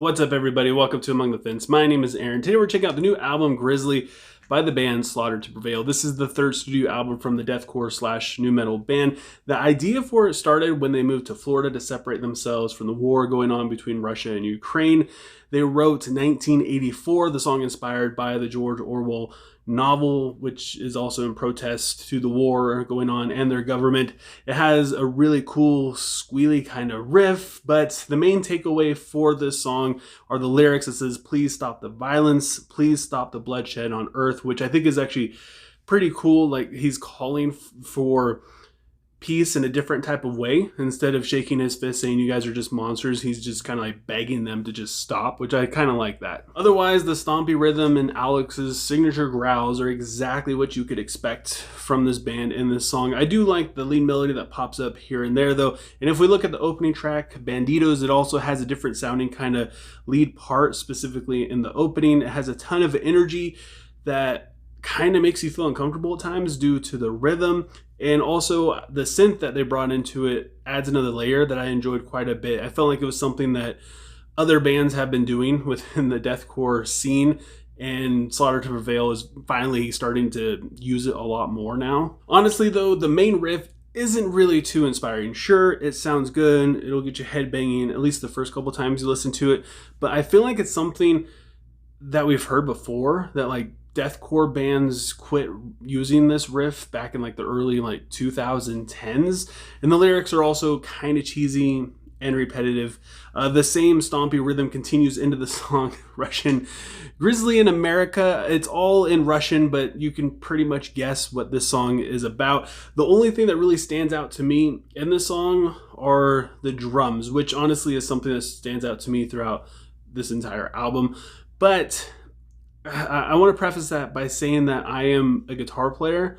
What's up, everybody? Welcome to Among the Fence. My name is Aaron. Today we're checking out the new album Grizzly by the band Slaughter To Prevail. This is the third studio album from the deathcore / nu metal band. The idea for it started when they moved to Florida to separate themselves from the war going on between Russia and Ukraine. They wrote 1984, the song inspired by the George Orwell novel, which is also in protest to the war going on and their government. It has a really cool squealy kind of riff, but the main takeaway for this song are the lyrics that says, "Please stop the violence, please stop the bloodshed on earth," which I think is actually pretty cool. Like, he's calling for peace in a different type of way. Instead of shaking his fist saying you guys are just monsters, he's just kind of like begging them to just stop, which I kind of like that. Otherwise, the stompy rhythm and Alex's signature growls are exactly what you could expect from this band in this song. I do like the lead melody that pops up here and there though, and if we look at the opening track, Banditos, it also has a different sounding kind of lead part, specifically in the opening. It has a ton of energy that kind of makes you feel uncomfortable at times due to the rhythm, and also the synth that they brought into it adds another layer that I enjoyed quite a bit. I felt like it was something that other bands have been doing within the deathcore scene, and Slaughter To Prevail is finally starting to use it a lot more now. Honestly though, the main riff isn't really too inspiring. Sure, it sounds good, it'll get your head banging at least the first couple times you listen to it, but I feel like it's something that we've heard before, that like deathcore bands quit using this riff back in like the early 2010s, and the lyrics are also kind of cheesy and repetitive. The same stompy rhythm continues into the song Russian Grizzly in America. It's all in Russian, but you can pretty much guess what this song is about. The only thing that really stands out to me in this song are the drums, which honestly is something that stands out to me throughout this entire album. But I want to preface that by saying that I am a guitar player.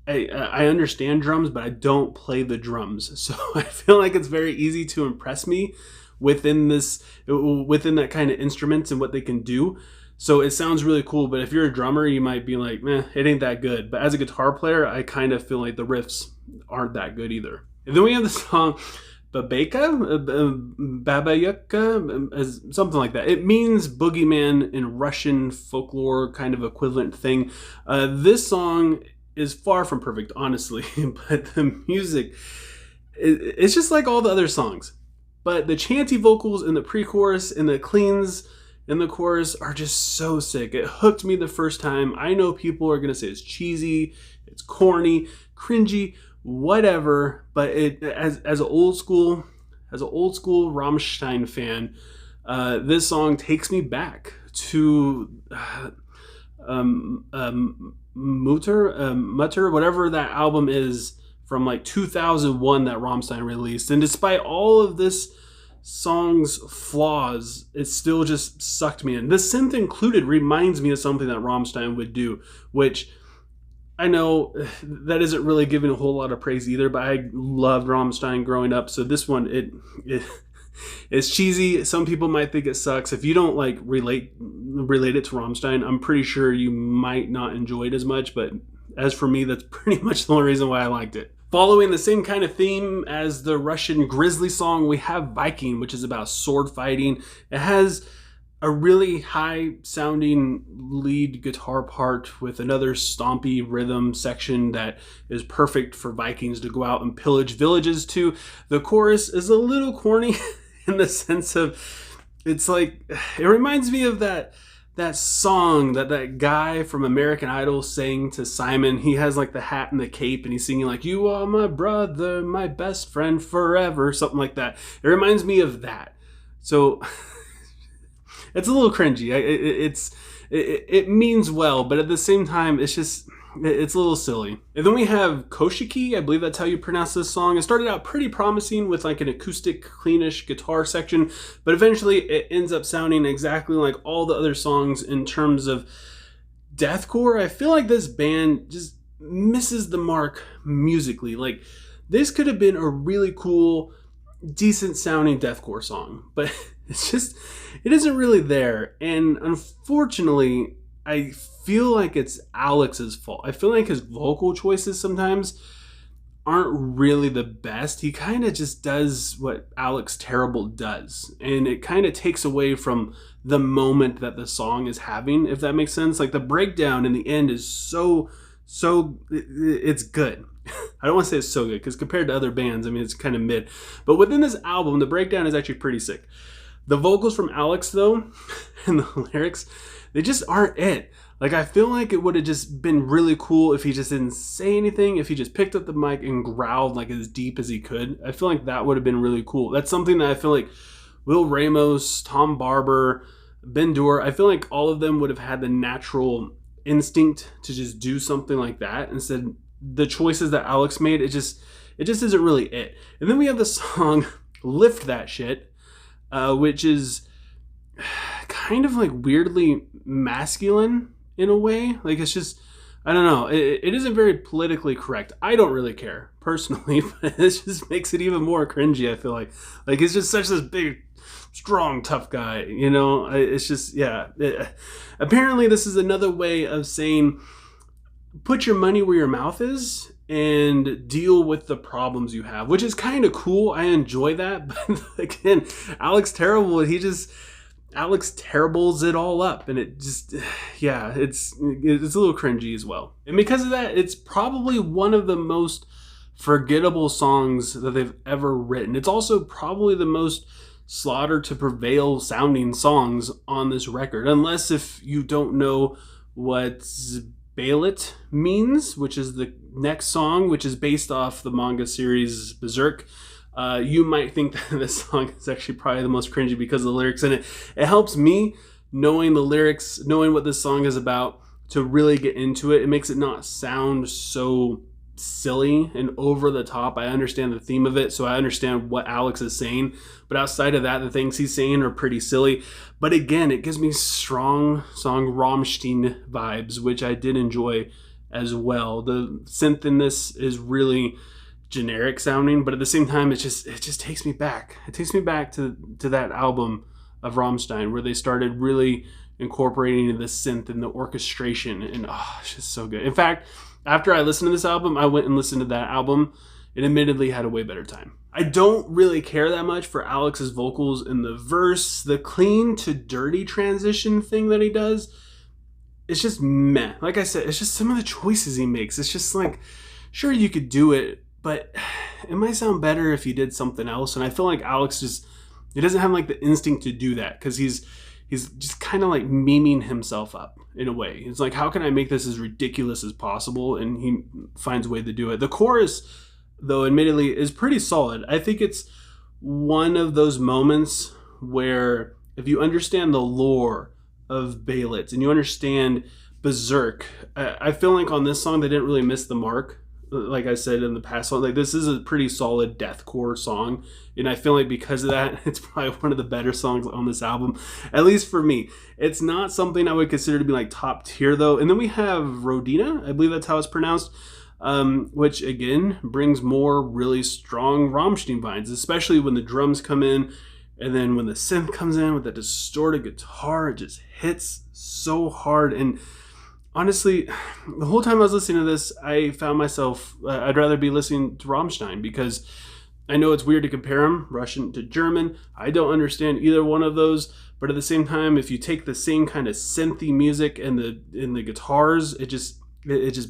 I understand drums, but I don't play the drums. So I feel like it's very easy to impress me within that kind of instruments and what they can do. So it sounds really cool, but if you're a drummer, you might be like, meh, it ain't that good. But as a guitar player, I kind of feel like the riffs aren't that good either. And then we have the song Babayuka, something like that. It means boogeyman in Russian folklore, kind of equivalent thing. This song is far from perfect, honestly, but the music, it's just like all the other songs. But the chanty vocals in the pre-chorus and the cleans in the chorus are just so sick. It hooked me the first time. I know people are going to say it's cheesy, it's corny, cringy, whatever, but it as an old school Rammstein fan, this song takes me back to Mutter, whatever that album is from like 2001 that Rammstein released. And despite all of this song's flaws, it still just sucked me in. The synth included reminds me of something that Rammstein would do, which I know that isn't really giving a whole lot of praise either, but I loved Rammstein growing up. So this one, it's cheesy. Some people might think it sucks. If you don't like relate it to Rammstein, I'm pretty sure you might not enjoy it as much. But as for me, that's pretty much the only reason why I liked it. Following the same kind of theme as the Russian Grizzly song, we have Viking, which is about sword fighting. It has a really high sounding lead guitar part with another stompy rhythm section that is perfect for Vikings to go out and pillage villages to. The chorus is a little corny in the sense of, it's like, it reminds me of that song that guy from American Idol sang to Simon. He has like the hat and the cape and he's singing like, "You are my brother, my best friend forever," something like that. It reminds me of that. So it's a little cringy. It means well, but at the same time, it's a little silly. And then we have Koshiki, I believe that's how you pronounce this song. It started out pretty promising with like an acoustic, cleanish guitar section, but eventually it ends up sounding exactly like all the other songs in terms of deathcore. I feel like this band just misses the mark musically. Like, this could have been a really cool, decent sounding deathcore song, but it isn't really there. And unfortunately, I feel like it's Alex's fault. I feel like his vocal choices sometimes aren't really the best. He kind of just does what Alex Terrible does, and it kind of takes away from the moment that the song is having, if that makes sense. Like the breakdown in the end is so it's good. I don't want to say it's so good because compared to other bands, I mean, it's kind of mid. But within this album, the breakdown is actually pretty sick. The vocals from Alex, though, and the lyrics, they just aren't it. Like, I feel like it would have just been really cool if he just didn't say anything, if he just picked up the mic and growled like as deep as he could. I feel like that would have been really cool. That's something that I feel like Will Ramos, Tom Barber, Ben Dure, I feel like all of them would have had the natural instinct to just do something like that. Instead, the choices that Alex made, it just isn't really it. And then we have the song Lift That Shit, which is kind of like weirdly masculine in a way. Like, it's just, I don't know, it isn't very politically correct. I don't really care personally, but it just makes it even more cringy. I feel like he's just such this big, strong, tough guy, you know. It's just, yeah. Apparently this is another way of saying put your money where your mouth is and deal with the problems you have, which is kind of cool. I enjoy that. But again, Alex Terribles it all up, and it just, yeah, it's a little cringy as well. And because of that, it's probably one of the most forgettable songs that they've ever written. It's also probably the most Slaughter to Prevail sounding songs on this record, unless if you don't know what Bailet means, which is the next song, which is based off the manga series Berserk. You might think that this song is actually probably the most cringy because of the lyrics in it. It helps me knowing the lyrics, knowing what this song is about, to really get into it. It makes it not sound so silly and over the top. I understand the theme of it, so I understand what Alex is saying. But outside of that, the things he's saying are pretty silly. But again, it gives me strong song Rammstein vibes, which I did enjoy as well. The synth in this is really generic sounding, but at the same time, it just takes me back. It takes me back to that album of Rammstein where they started really incorporating the synth and the orchestration, and it's just so good. In fact, after I listened to this album, I went and listened to that album and admittedly had a way better time. I don't really care that much for Alex's vocals in the verse. The clean to dirty transition thing that he does, it's just meh. Like I said, it's just some of the choices he makes. It's just like, sure, you could do it, but it might sound better if you did something else. And I feel like Alex he doesn't have like the instinct to do that, because he's just kind of like memeing himself up in a way. It's like, how can I make this as ridiculous as possible? And he finds a way to do it. The chorus, though, admittedly, is pretty solid. I think it's one of those moments where if you understand the lore of Bailet and you understand Berserk, I feel like on this song they didn't really miss the mark. Like I said in the past song, like, this is a pretty solid deathcore song, and I feel like because of that, it's probably one of the better songs on this album, at least for me. It's not something I would consider to be like top tier though. And then we have Rodina, I believe that's how it's pronounced, which again brings more really strong Rammstein vibes, especially when the drums come in, and then when the synth comes in with the distorted guitar, it just hits so hard. And honestly, the whole time I was listening to this, I found myself, I'd rather be listening to Rammstein, because I know it's weird to compare them, Russian to German. I don't understand either one of those, but at the same time, if you take the same kind of synthy music and the guitars, it just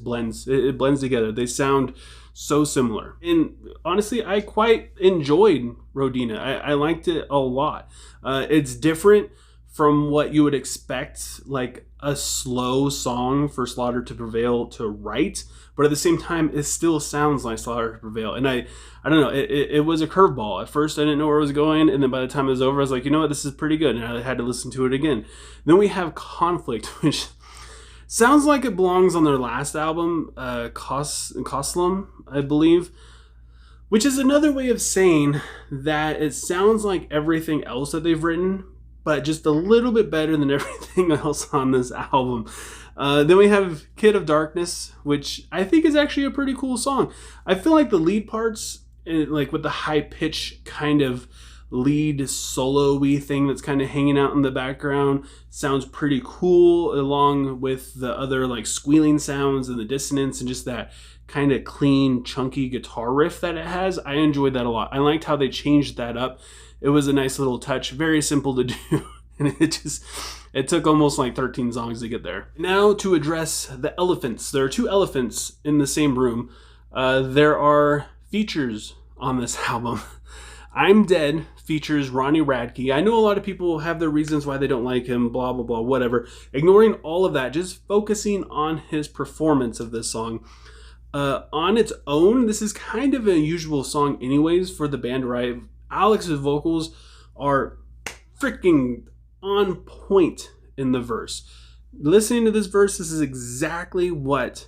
blends. It blends together. They sound so similar. And honestly, I quite enjoyed Rodina. I liked it a lot. It's different from what you would expect, like a slow song for Slaughter to Prevail to write, but at the same time, it still sounds like Slaughter to Prevail. And I don't know, it was a curveball. At first, I didn't know where it was going, and then by the time it was over, I was like, you know what, this is pretty good, and I had to listen to it again. Then we have Conflict, which sounds like it belongs on their last album, Koslam, I believe, which is another way of saying that it sounds like everything else that they've written, but just a little bit better than everything else on this album. Then we have Kid of Darkness, which I think is actually a pretty cool song. I feel like the lead parts, like with the high pitch kind of lead solo-y thing that's kind of hanging out in the background sounds pretty cool, along with the other like squealing sounds and the dissonance and just that kind of clean, chunky guitar riff that it has. I enjoyed that a lot. I liked how they changed that up. It was a nice little touch, very simple to do. And it took almost like 13 songs to get there. Now to address the elephants. There are two elephants in the same room. There are features on this album. I'm Dead features Ronnie Radke. I know a lot of people have their reasons why they don't like him, blah, blah, blah, whatever. Ignoring all of that, just focusing on his performance of this song. On its own, this is kind of an unusual song anyways for the band, right? Alex's vocals are freaking on point in the verse. Listening to this verse, this is exactly what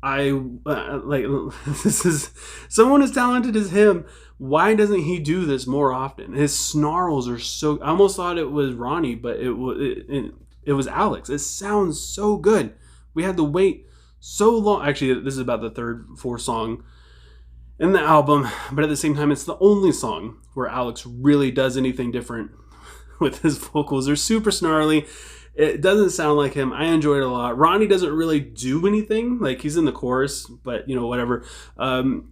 I like. This is someone as talented as him. Why doesn't he do this more often? His snarls are so. I almost thought it was Ronnie, but it was Alex. It sounds so good. We had to wait so long. Actually, this is about the third, fourth song in the album, but at the same time, it's the only song where Alex really does anything different with his vocals. They're super snarly. It doesn't sound like him. I enjoyed it a lot. Ronnie doesn't really do anything. Like, he's in the chorus, but you know, whatever.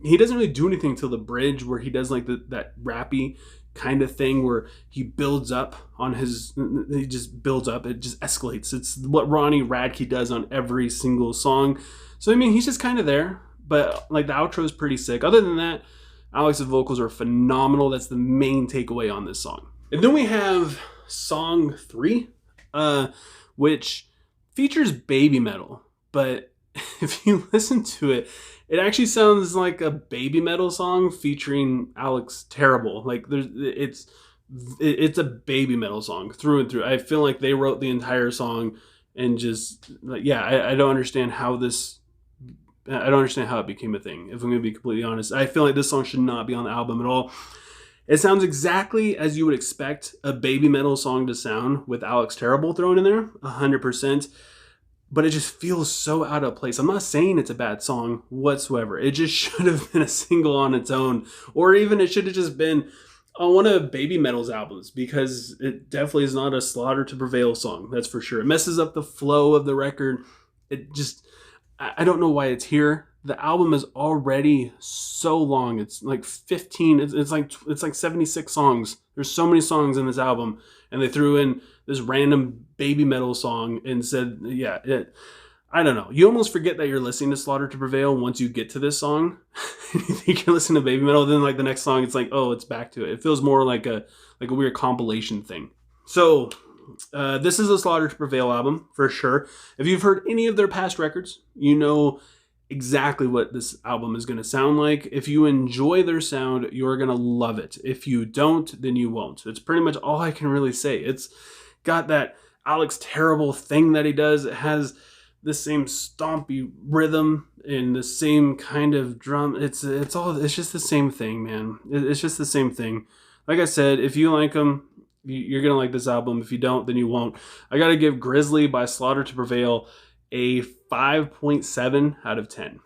He doesn't really do anything till the bridge, where he does like that rappy kind of thing where he builds up on his, he just builds up. It just escalates. It's what Ronnie Radke does on every single song. So I mean, he's just kind of there, but like the outro is pretty sick. Other than that, Alex's vocals are phenomenal. That's the main takeaway on this song. And then we have song 3, which features baby metal, but if you listen to it, it actually sounds like a baby metal song featuring Alex Terrible. Like it's a baby metal song through and through. I feel like they wrote the entire song and just like, yeah, I don't understand how it became a thing. If I'm going to be completely honest, I feel like this song should not be on the album at all. It sounds exactly as you would expect a baby metal song to sound with Alex Terrible thrown in there, 100%. But it just feels so out of place. I'm not saying it's a bad song whatsoever. It just should have been a single on its own. Or even it should have just been on one of Baby Metal's albums, because it definitely is not a Slaughter to Prevail song, that's for sure. It messes up the flow of the record. It just, I don't know why it's here. The album is already so long. It's like 15. It's like 76 songs. There's so many songs in this album, and they threw in this random baby metal song and said, yeah, I don't know. You almost forget that you're listening to Slaughter to Prevail once you get to this song. You think you're listening to baby metal, then like the next song, it's like, oh, it's back to it. It feels more like a weird compilation thing. So this is a Slaughter to Prevail album for sure. If you've heard any of their past records, you know exactly what this album is going to sound like. If you enjoy their sound, you're going to love it. If you don't, then you won't. It's pretty much all I can really say. It's got that Alex Terrible thing that he does. It has the same stompy rhythm and the same kind of drum. It's just the same thing, man. It's just the same thing. Like I said, if you like them, you're going to like this album. If you don't, then you won't. I got to give Grizzly by Slaughter to Prevail a 5.7 out of 10.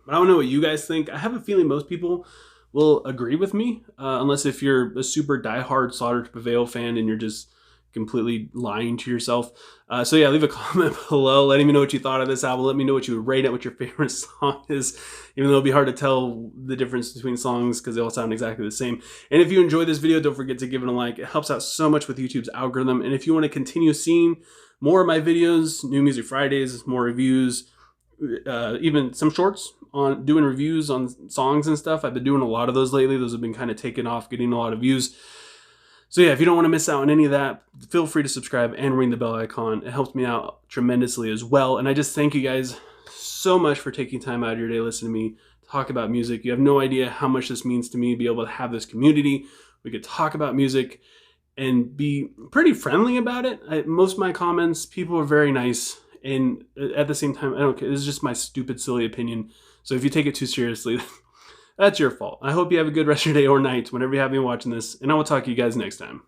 But I don't know what you guys think. I have a feeling most people will agree with me, unless if you're a super diehard Slaughter to Prevail fan and you're just completely lying to yourself. So yeah, leave a comment below letting me know what you thought of this album. Let me know what you would rate it, what your favorite song is, even though it'll be hard to tell the difference between songs because they all sound exactly the same. And if you enjoyed this video, don't forget to give it a like. It helps out so much with YouTube's algorithm. And if you want to continue seeing more of my videos, New Music Fridays, more reviews, even some shorts on doing reviews on songs and stuff. I've been doing a lot of those lately. Those have been kind of taking off, getting a lot of views. So yeah, if you don't want to miss out on any of that, feel free to subscribe and ring the bell icon. It helps me out tremendously as well. And I just thank you guys so much for taking time out of your day listening to me talk about music. You have no idea how much this means to me to be able to have this community. We could talk about music and be pretty friendly about it. Most of my comments, people are very nice. And at the same time, I don't care. This is just my stupid, silly opinion. So if you take it too seriously, that's your fault. I hope you have a good rest of your day or night whenever you have me watching this. And I will talk to you guys next time.